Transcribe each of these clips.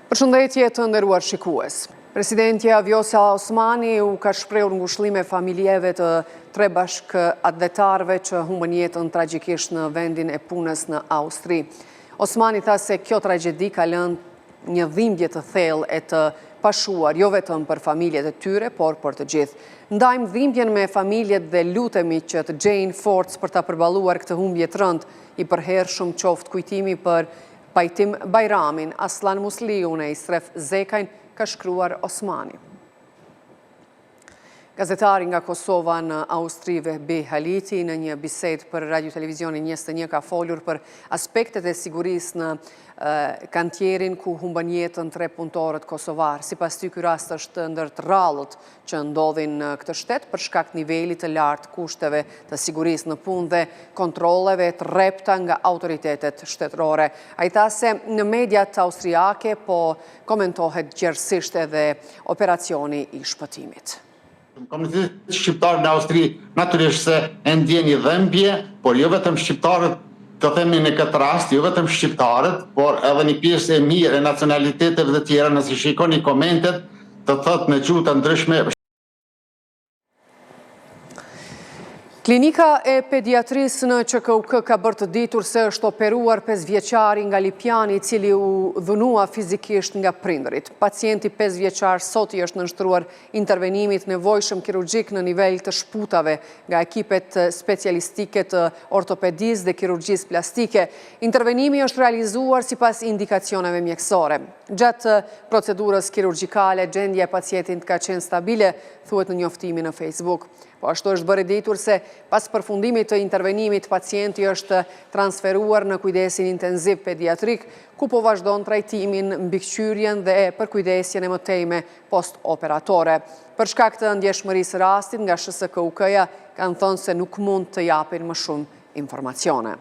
Përshëndetje të nderuar shikues. Presidentja Vjosa Osmani u ka shprehur ngushëllime familjeve të tre bashkëatletarëve që humbën jetën tragjikisht në vendin e punës në Austri. Osmani tha se kjo tragjedi ka lënë një dhimbje të thellë e të pashuar jo vetëm për familjet e tyre, por për të gjithë. Ndajmë dhimbjen me familjet dhe lutemi që të gjejnë forcë për ta përballuar këtë humbje të rëndë. I përhershëm qoftë kujtimi për Pajtim Bajramin, Aslan Musliun e Isref Zekajn, ka shkruar Osmani. Gazetari nga Kosova në Austri Vehbi Haliti në një bisedë për Radio Televizionin 21 ka folur për aspektet e sigurisë në kantierin ku humbën jetën tre punëtorët kosovar. Sipas tij, ky rast është ndër të rrallët që ndodhin në këtë shtet për shkak të nivelit të lartë kushteve të sigurisë në punë dhe kontrolleve të rrepta nga autoritetet shtetërore. Ai tha se në mediat austriake po komentohet gjerësisht edhe operacioni i shpëtimit. Komuniteti shqiptar në Austri natyrisht se e ndjen një dhimbje, por jo vetëm shqiptarët, të themi në këtë rast, jo vetëm shqiptarët, por edhe një pjesë e mirë e nacionaliteteve të tjera, nëse shikoni komentet, të thotë në gjuhë të ndryshme. Klinika e pediatrisë në QKUK ka bërë të ditur se është operuar 5 vjeçari nga Lipjani, i cili u dhunua fizikisht nga prindërit. Pacienti 5 vjeçar sot i është nënshtruar intervenimit nevojshëm kirurgjik në nivel të shputave nga ekipet specialistike të ortopedisë dhe kirurgjisë plastike. Intervenimi është realizuar sipas indikacioneve mjekësore. Gjatë procedurës kirurgjikale, gjendja e pacientit ka qenë stabile, thuhet në njoftimin në Facebook. Po ashtu është bërë ditur se pas përfundimit të intervenimit, pacienti është transferuar në kujdesin intenziv pediatrik, ku po vazhdon trajtimin, mbikëqyrjen dhe përkujdesjen e mëtejme post-operatore. Për shkak të ndjeshmërisë rastit nga SHSKUK-ja, kanë thënë se nuk mund të japin më shumë informacione.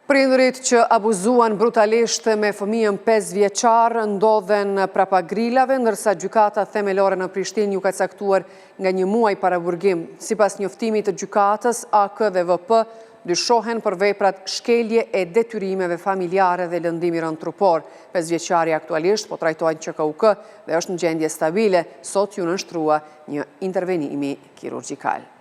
Prindërit që abuzuan brutalisht me fëmijën 5 vjeçar ndodhen prapa grillave, ndërsa gjykata themelore në Prishtinë ju ka caktuar nga një muaj para burgim. Sipas njoftimit të gjykatës, AK dhe VP dyshohen për veprat shkelje e detyrimeve familjare dhe lëndimi rënd trupor. 5 vjeçari aktualisht po trajtohet QKUK dhe është në gjendje stabile. Sot ju nënshtrua një intervenimi kirurgjikal.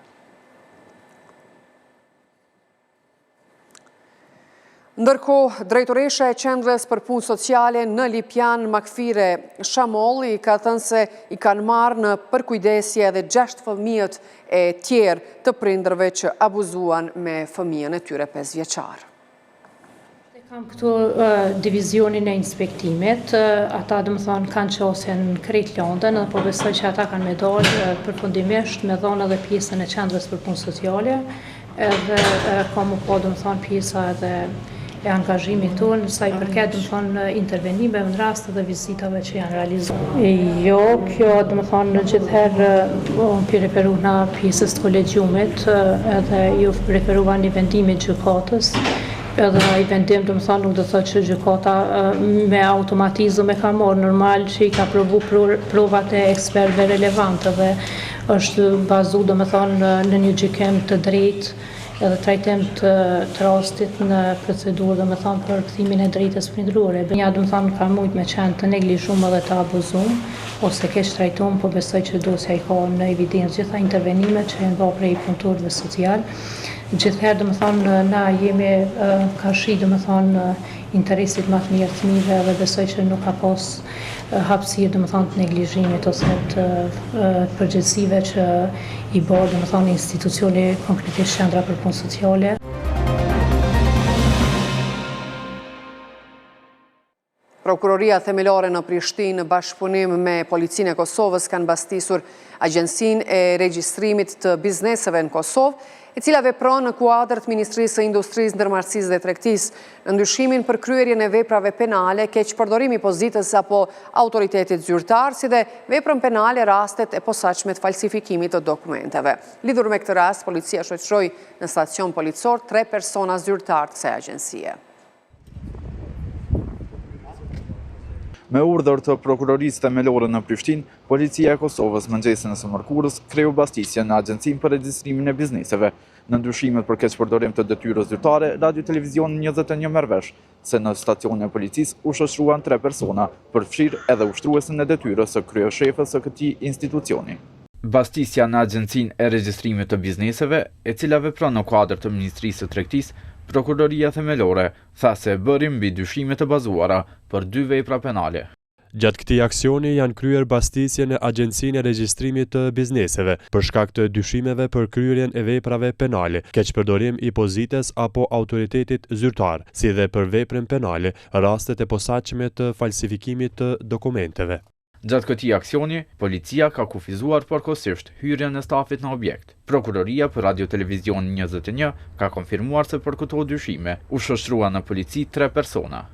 Ndërkohë, drejtoresha e qendrës për punë sociale në Lipjan, Makfire Shamolli, ka thënë se i kanë marrë në përkujdesje edhe 6 fëmijët e tjerë të prindërve që abuzuan me fëmijën e tyre 5 vjeçar. Kam këtu divizionin e inspektimit, ata dhe më thonë kanë qosjen në krejt Londën, dhe po besoj që ata kanë me dalë përfundimisht me dhonë edhe pjesën e qendrës për punë sociale, edhe kam u po dhe më thonë pjesa edhe e angazhimit tonë, sa i përket dhe më thonë intervenime në rastë dhe vizitave që janë realizuar. Jo, kjo dhe më thonë gjithherë unë për referu nga pjesës të kolegjumit, edhe ju referuva një vendimit gjykatës, edhe i vendim dhe më thonë nuk dhe thotë që gjykata me automatizëm e ka morë normal që i ka provu provat e ekspertve relevante dhe është bazu dhe më thonë në një gjykim të drejtë edhe trajtim të rastit në procedurë dhe më thonë për këthimin e drejtës prindërore. Nja dhe më thonë ka mujt me qenë të neglizhum edhe të abuzum, ose keq trajtum, po besoj që dosja i ka në evidencë gjitha intervenime që e nda prej punëtorëve social. Gjithherë dhe më thonë na jemi kashi dhe më thonë interesit më të mirë të fëmijëve dhe besoj që nuk ka pas hapësirë dhe më thonë të neglizhimit ose të përgjegjësive që i bërë dhe më thonë institucioni konkretisht qendra për punë sociale. Prokuroria themelore në Prishtinë në bashkëpunim me Policinë e Kosovës kanë mbastisur Agjencinë e Regjistrimit të Bizneseve në Kosovë, e cila vepron në kuadër të Ministrisë së Industrisë, Ndërmarrësisë dhe Tregtisë, në ndryshimin për kryerjen e veprave penale, keqpërdorimi i pozitës apo autoritetit zyrtar, si dhe veprën penale rastet e posaçme të falsifikimit të dokumenteve. Lidhur me këtë rast, policia shoqëroi në stacion policor 3 persona zyrtar të kësaj agjencie. Me urdhër të prokurorisë themelore në Prishtinë, policia e Kosovës mëngjesin e së mërkurës kreu mbastissje në Agjencinë për Regjistrimin e Bizneseve. Në ndryshimet për keqpërdorim të detyrës zyrtare, Radio Televizion 21 merr vesh se në stacionin e policisë u shoqëruan 3 persona, përfshirë edhe ushtruesin e detyrës së kryeshefës së këtij institucioni. Mbastisja në Agjencinë e Regjistrimit të Bizneseve, e cila vepron në kuadër të Ministrisë së Tregtisë, Prokuroria Themelore tha se bëri mbi dyshime të bazuara për 2 vepra penale. Gjatë këtij aksioni janë kryer mbastisje në Agjencinë e Regjistrimit të Bizneseve për shkak të dyshimeve për kryerjen e veprave penale, keqpërdorim i pozites apo autoritetit zyrtar, si dhe për veprën penale, rastet e posaçme të falsifikimit të dokumenteve. Gjatë këtij aksioni, policia ka kufizuar përkohësisht hyrjen e stafit në objekt. Prokuroria për Radio Televizion 21 ka konfirmuar se për këto dyshime u shoqëruan në polici 3 persona.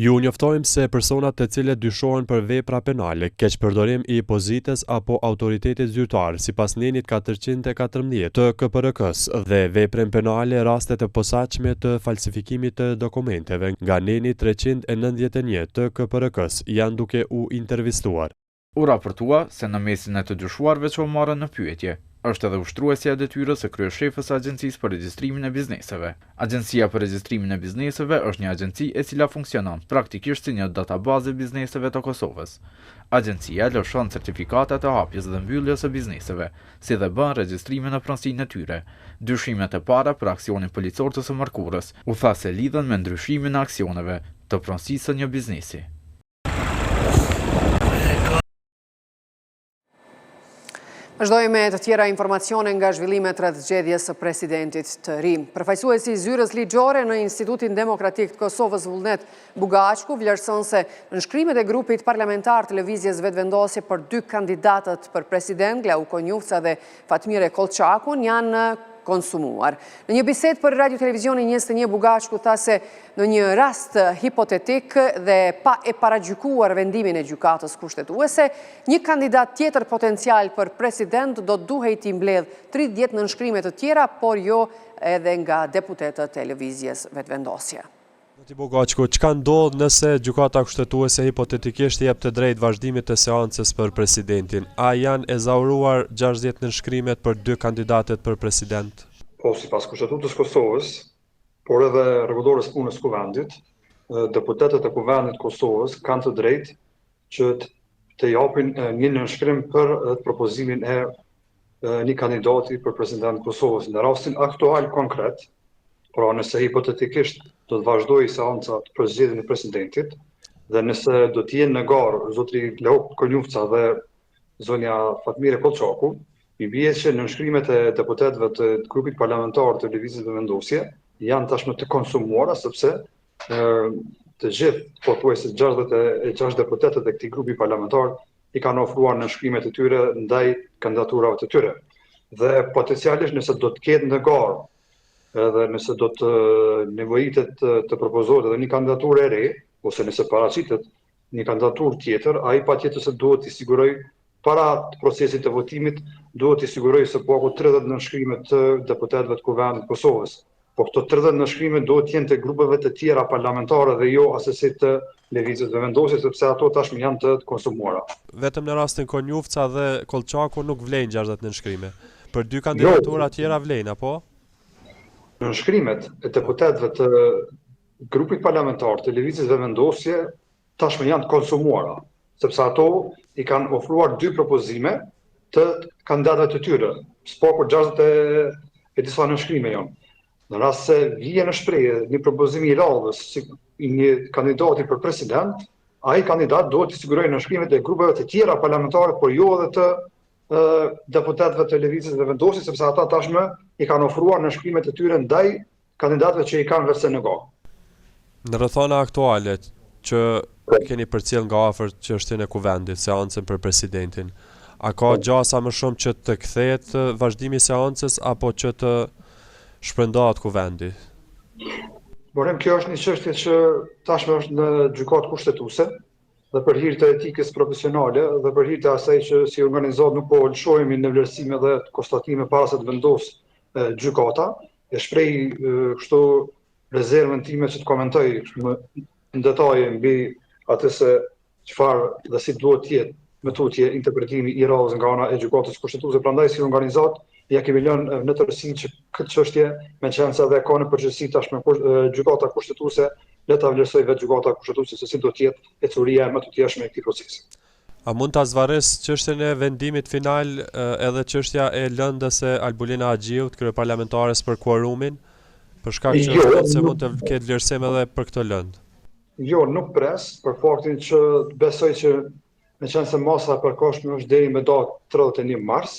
Ju njoftojmë se personat të cilët dyshohen për vepra penale, keqpërdorim i pozites apo autoritetit zyrtar, sipas nenit 414 të KPRK-s dhe veprën penale rastet e posaçme të falsifikimit të dokumenteve nga neni 391 të KPRK-s janë duke u intervistuar. U raportua se në mesin e të dyshuarve që u marrën në pyetje, është edhe ushtruesja e detyrës së kryeshefës së Agjencisë për Regjistrimin e Bizneseve. Agjencia për Regjistrimin e Bizneseve është një agjenci e cila funksionon praktikisht si një databazë e bizneseve të Kosovës. Agjencia lëshon certifikata të hapjes dhe mbylljes së bizneseve, si dhe bën regjistrime në pronësinë e tyre. Dyshimet e para për aksionin policor të së mërkurës u tha se lidhen me ndryshimin e aksioneve të pronësisë së një biznesi. Vazhdojmë me të tjera informacione nga zhvillimet rreth zgjedhjes së presidentit të ri. Përfaqësuesi i zyrës ligjore në Institutin Demokratik të Kosovës Vullnet Bugaqku vlerëson se nënshkrimet e grupit parlamentar të lëvizjes vetëvendosje për 2 kandidatët për president, Glauko Njufca dhe Fatmire Kolçakun, janë konsumuar. Në një bisedë për Radio Televizionin 21, Bugaqku tha se në një rast hipotetik dhe pa e paragjykuar vendimin e gjykatës kushtetuese, një kandidat tjetër potencial për president do duhej t'i mbledh 30 nënshkrime të tjera, por jo edhe nga deputetët e lëvizjes vetëvendosje. Bugaqku, çka ndodh nëse gjykata kushtetuese hipotetikisht jep të drejtë vazhdimit të seancës për presidentin? A janë ezauruar 60 nënshkrimet për 2 kandidatet për president? Po, sipas Kushtetutës Kosovës, por edhe rregullores punës kuvendit, deputetët e kuvendit Kosovës kanë të drejtë që të japin një nënshkrim për propozimin e një kandidati për president Kosovës. Në rastin aktual konkret, pra nëse hipotetikisht do të vazhdojë seanca për zgjedhjen e presidentit dhe nëse do të jenë në garë zotri Glauko Njufca dhe zonja Fatmire Kolçaku, i bie që nënshkrimet e deputetëve të grupit parlamentar të lëvizjes vetëvendosje janë tashmë të konsumuara sepse të gjithë pothuajse 66 deputetët e këtij grupi parlamentar i kanë ofruar nënshkrimet e tyre ndaj kandidaturave të tyre. Dhe potencialisht nëse do të ketë në garë edhe nëse do të nevojitet të propozohet edhe një kandidaturë e re, ose nëse paraqitet një kandidaturë tjetër, ai patjetër se duhet t'i siguroj para procesit të votimit, duhet t'i siguroj se po 30 nënshkrime të deputetëve të Kuvendit të Kosovës. Po këto 30 nënshkrime duhet jenë të grupeve të tjera parlamentare dhe jo asesi të lëvizjes vetëvendosje, sepse ato tashmë janë të konsumuara. Vetëm në rastin Konjufca dhe Kolçaku nuk vlen 60 nënshkrime. Për 2 kandidatura tjera vlen, apo? Nënshkrimet e deputetëve të grupit parlamentar të lëvizjes vetëvendosje tashmë janë të konsumuara, sepse ato i kanë ofruar 2 propozime të kandidatëve të tyre, s'po 60 e disa nënshkrime janë. Në rast se vjen në shprehje një propozim i radhës si një kandidati për president, ai kandidat duhet të sigurojë nënshkrimet e grupeve të tjera parlamentare, por jo edhe të deputetëve të lëvizjes vetëvendosje, sepse ata tashmë i kanë ofruar nënshkrimet e tyre ndaj kandidatëve që i kanë vërsë në gojë. Në rrethana aktuale që keni përcjell nga afër çështjen e kuvendit, seancën për presidentin, a ka gjasa më shumë që të kthehet vazhdimi i seancës apo që të shpërndahet kuvendi? Borem, kjo është një çështje që tashmë është në gjykatë kushtetuese dhe për hir të etikës profesionale dhe për hir të asaj që si organizat nuk po lëshohemi në vlerësime dhe konstatime para se të vendosë gjykata, e shpreh kështu rezervën time që të komentoj në detaje mbi atë se çfarë dhe si duhet të jetë me tutje interpretimi i radhës nga ana e gjykatës kushtetuese. Prandaj si organizat ja kemi lënë në tërësi që këtë çështje me qenë se dhe ka në përgjithësi tashme gjykata kushtetuese le ta vlerësoj vetë gjykata kushtetuese se si do të jetë ecuria më të tjeshme e këtij procesi. A mund ta zvarës çështjen e vendimit final edhe çështja e lëndës së Albulina Axhiut, kryeparlamentares për quorumin, për shkak që se mund të ketë vlerësim edhe për këtë lëndë? Jo, nuk pres, për faktin që besoj që me qenë se masa e përkohshme është deri me datë 31 mars,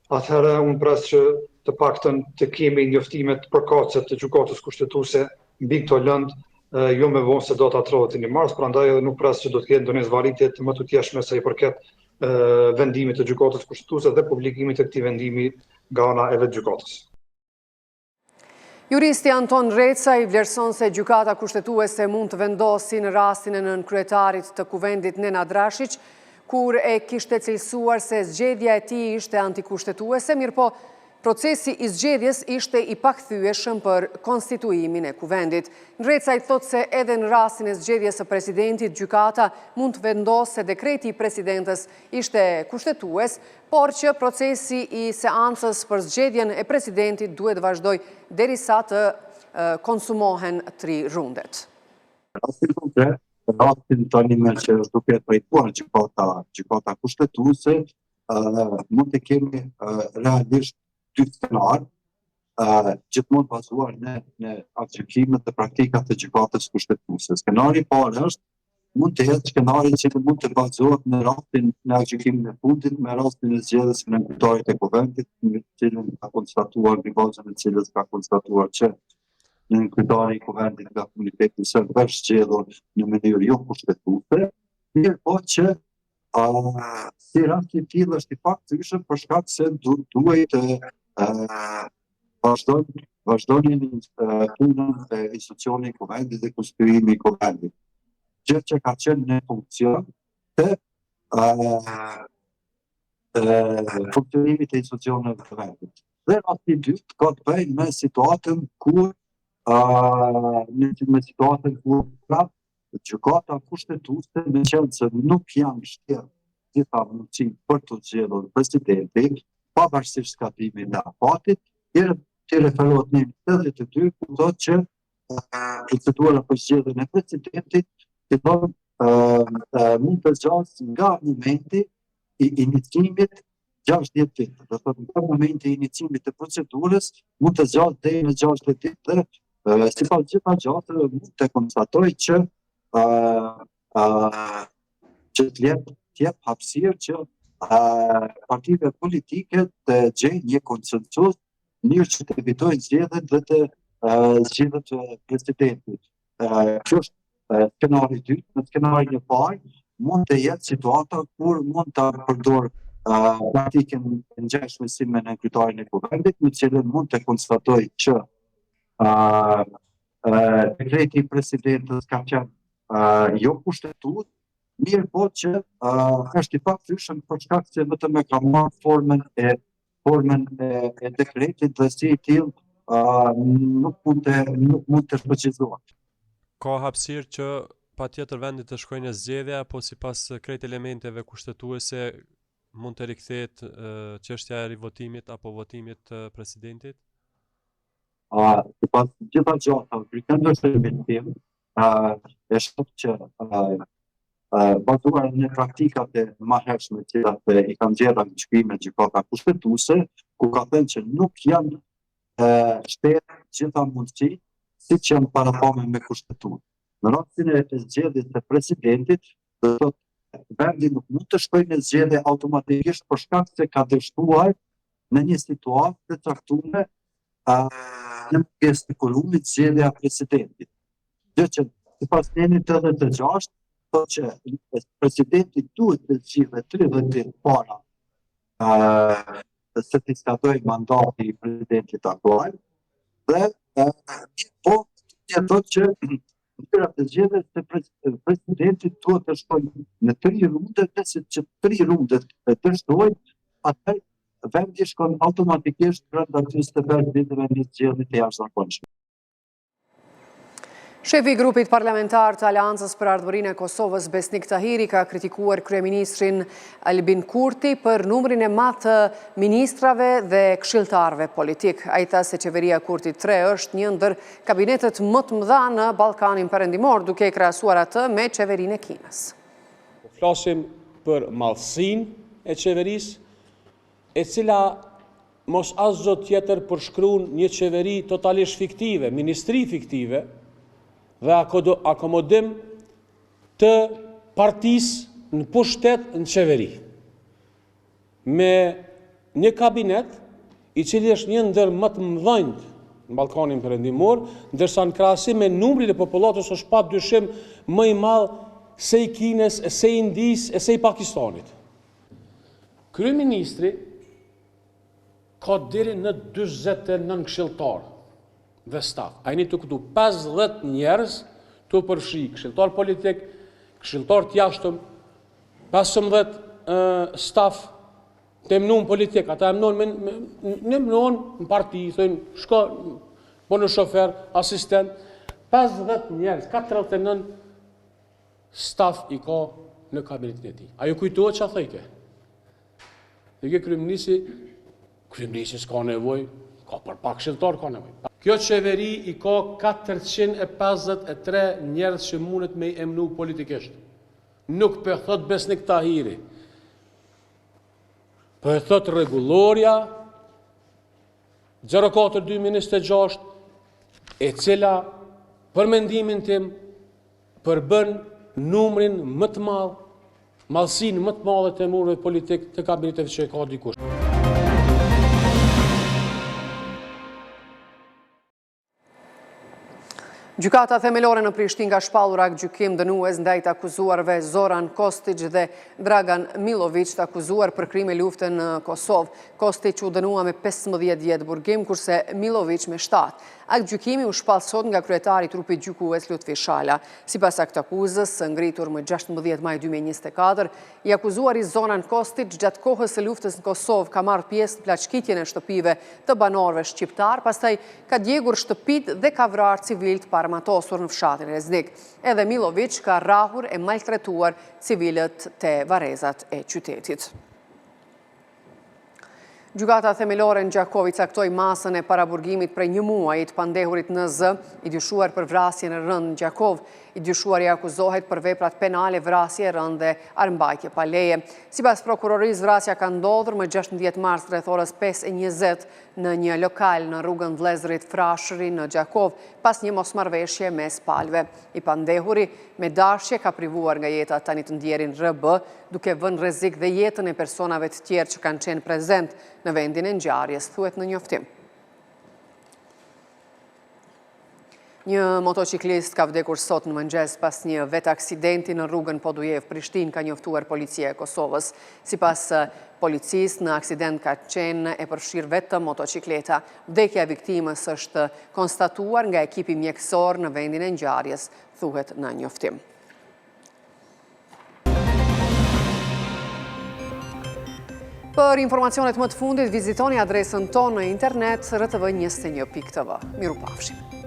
atëherë unë pres që të paktën të kemi njoftimet përkatëse të gjykatës kushtetuese mbi këto lëndë jo me vonë se data 31 mars, prandaj edhe nuk pres që do të ketë ndonjë zvarritje më të tjeshme sa i përket vendimit të gjykatës kushtetuese dhe publikimit të këtij vendimi nga ana e vetë gjykatës. Juristi Anton Reca i vlerëson se gjykata kushtetuese mund të vendosi në rastin e nënkryetarit të kuvendit Nenad Drashić, kur e kishte cilësuar se zgjedhja e tij ishte antikushtetuese, mirëpo procesi i zgjedhjes ishte i pakthyeshëm për konstituimin e kuvendit. Reca i thotë se edhe në rastin e zgjedhjes së presidentit, gjykata mund të vendosë se dekreti i presidentës ishte kushtetues, por që procesi i seancës për zgjedhjen e presidentit duhet vazhdoj derisa të konsumohen 3 rundet. Rastin tani me që është duke trajtuar gjykata kushtetuese, mund të kemi realisht 2 skenar, gjithmonë bazuar në aktgjykimet dhe praktikat e gjykatës kushtetuese. Skenari i parë është mund të jetë skenari që mund të bazohet në rastin në aktgjykimin e fundit, me rastin e zgjedhjes në nënkryetarit e kuvendit, në cilën ka konstatuar në bazën e cilës ka konstatuar që në nënkryetari i kuvendit nga komuniteti serb është zgjedhur në mënyrë jo kushtetuese, mirë po që si rast i tillë është i pakthyeshëm për shkak se duhet vazhdojnë punën e institucionit i kuvendit dhe konstituimi i kuvendit. Gjë që ka qenë në funksion të funksionimit e institucioneve të kuvendit. Dhe rasti i dytë ka të bëjë me situatën kur gjykata kushtetuese me qenë se nuk janë shterë gjitha mundësi për të zgjedhur presidentin, pavarësisht skatimit në afatit, i referohet në 82 ku thotë që procedura për zgjedhjen e presidentit mund të zgjasë nga momenti i iniciimit 60 ditë. Do thotë nga momenti i iniciimit të procedurës mund të zgjasë deri në 60 ditë dhe sipas gjitha gjatëve mund të konstatoj që të jep hapësirë që partive politike të gjejnë një konsensus mirë që të evitojnë zgjedhjet dhe të zgjedhjet presidentit. Kjo është skenari i dytë. Në skenarin e parë mund të jetë situata kur mund të përdor praktikën e ngjashme si me nënkryetarin e kuvendit, në cilën mund të konstatoj që dekreti i presidentës ka qenë jo kushtetues, mirë po që është i pakthyeshëm për shkak se vetëm e ka marrë formën e dekretit dhe si i tillë nuk mund të shfaqëzohet. Ka hapësirë që patjetër vendi të shkojnë në zgjedhje, apo sipas krejt elementeve kushtetuese mund të rikthehet çështja e rivotimit apo votimit të presidentit? Sipas gjitha gjatave, pretendoj se mendim e shoh që bazuar në praktikat e mëhershme që i kanë gjetur gjykimet gjykata kushtetuese, ku ka thënë që nuk janë shterë gjitha mundësi siç janë paraqame me kushtetues. Në rastin e zgjedhjes së presidentit, do thotë vendi nuk mund të shkojë në zgjedhje automatikisht për shkak se ka dështuar në një situatë të caktuar në pjesë të kolumnit zgjedhja e presidentit. Gjë që sipas nenit 86 thotë që presidenti duhet të zgjidhet 30 ditë para se të skatojë mandati i presidentit aktual dhe po thotë që nëra të zgjedhjes së presidentit duhet të shkojnë në 3 runde, nëse që 3 rundet e dështojnë, atëherë vendi shkon automatikisht brenda 25 ditëve në zgjedhjet e jashtëzakonshme. Shefi i grupit parlamentar të Aleancës për Ardhmërinë e Kosovës, Besnik Tahiri, ka kritikuar kryeministrin Albin Kurti për numrin e madh të ministrave dhe këshilltarëve politik. Ai tha se qeveria Kurti 3 është një ndër kabinetet më të mëdha në Ballkanin Perëndimor, duke krahasuar atë me qeverinë e Kinës. Flasim për madhësinë e qeverisë, e cila mos asgjë tjetër përshkruan një qeveri totalisht fiktive, ministri fiktive, dhe akomodim të partisë në pushtet në qeveri. Me një kabinet i cili është një ndër më të mëdhenjt në Ballkanin Perëndimor, ndërsa në krahasim me numrin e popullatës është pa dyshim më i madh se i Kinës, se i Indisë, se i Pakistanit. Kryeministri ka deri në 49 këshilltar dhe staf. A jeni të këtu 50 njerëz të përfshi, këshilltar politik, këshilltar të jashtëm, 15 staf të emnuar politik, ata emnuar në parti, thënë shko, po në shofer, asistent, 50 njerëz, 49 staf i ka në kabinetin e tij. A ju kujtohet çfarë thëke? Dhe ke kryeministri s'ka nevojë, ka për pak këshilltar ka nevojë. Kjo qeveri i ka 453 njerëz që mundet me i emnu politikisht. Nuk për thot Besnik Tahiri, për thot Rregulloria 04-2026, e cila për mendimin tim përbën numrin më të madh, madhësinë më të madhe të emurëve politik të kabineteve që ka dikush. Gjykata themelore në Prishtinë ka shpallur aktgjykim dënues ndaj të akuzuarve Zoran Kostić dhe Dragan Milović, të akuzuar për krime lufte në Kosovë. Kostić u dënua me 15 vjet burgim, kurse Milović me 7. Aktgjykimi u shpall sot nga kryetari i trupit gjykues Lutfi Shala. Sipas aktakuzës, ngritur më 16 maj 2024, i akuzuari Zoran Kostić gjatë kohës së luftës në Kosovë ka marrë pjesë në plaçkitjen e shtëpive të banorëve shqiptar, pastaj ka djegur shtëpitë dhe ka vrarë civilët pa armatosur në fshatin Reznik. Edhe Milović ka rrahur e maltretuar civilët te varrezat e qytetit. Gjykata themelore në Gjakovi caktoi masën e paraburgimit prej një muajit pandehurit NZ, i dyshuar për vrasjen e rënd në Gjakov. I dyshuari akuzohet për veprat penale, vrasje, rënd dhe armbajtje pa leje. Sipas prokurorisë, vrasja ka ndodhur më 16 mars rreth orës 5:20 në një lokal në rrugën Vllezërit Frashëri në Gjakov, pas një mosmarrveshje mes palëve. I pandehuri me dashje ka privuar nga jeta tani të ndjerin RB, duke vënë rrezik dhe jetën e personave të tjerë që kanë qenë prezent në vendin e ngjarjes, thuhet në njoftim. Një motociklist ka vdekur sot në mëngjes pas një vet aksidenti në rrugën Podujev Prishtinë, ka njoftuar policia e Kosovës. Sipas policisë, në aksident ka qenë e përfshirë vetëm motocikleta. Vdekja e viktimës është konstatuar nga ekipi mjekësor në vendin e ngjarjes, thuhet në njoftim. Për informacionet më të fundit, vizitoni adresën tonë në internet rtv21.tv. Mirupafshim.